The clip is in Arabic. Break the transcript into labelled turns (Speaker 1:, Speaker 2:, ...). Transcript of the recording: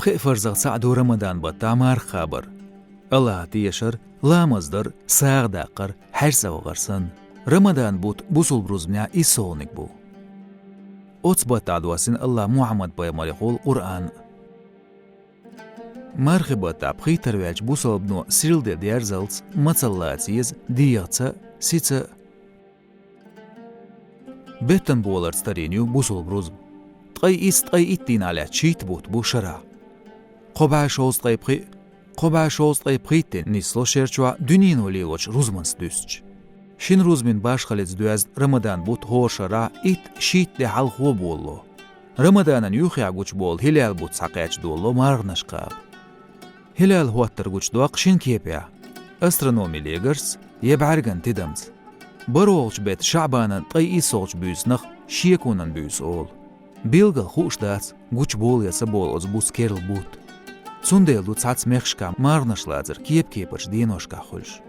Speaker 1: بخي فرزغ سعدو رمضان بطا مار خابر الله تيشر لا مصدر ساغ داقر حرسا وغرسن رمضان بوت بوصل بروزمنا إيسونك بو أتبت عدواسين الله محمد بيامالي قول قرآن مرخبت بخي ترواج بوصل بنو سيرل دي ديارزلز مطلاتيز دياتsa سيتsa بيتن بولر ستارينيو بوصل بروزم تقاي إتين على تشيت بوت بو شرع قبع شوز طي بخيتين نيسلو شيرچوا دنينو ليلوش روزمنس دوسچ شين روزمن باش خليز دوز رمضان بوت هور شرع شيت دي حال خو بولو رمضان يوخي عقوش بول هلال بوت ساقياش دولو مارغنش قاب هلال هو الترقوش دواق شين كيبيع استرونومي ليغرس يبعرغن تدمز بروغش بيت شعبانا طي إيسوغش بيسنخ شيكونن بيس أول بيلغل خوش داس قوش بول يسا بول از بوس كيرل بوت تسونديل دو تسعت ميخشكا مارنش لازر كيب كيبرش دينوشكا خلش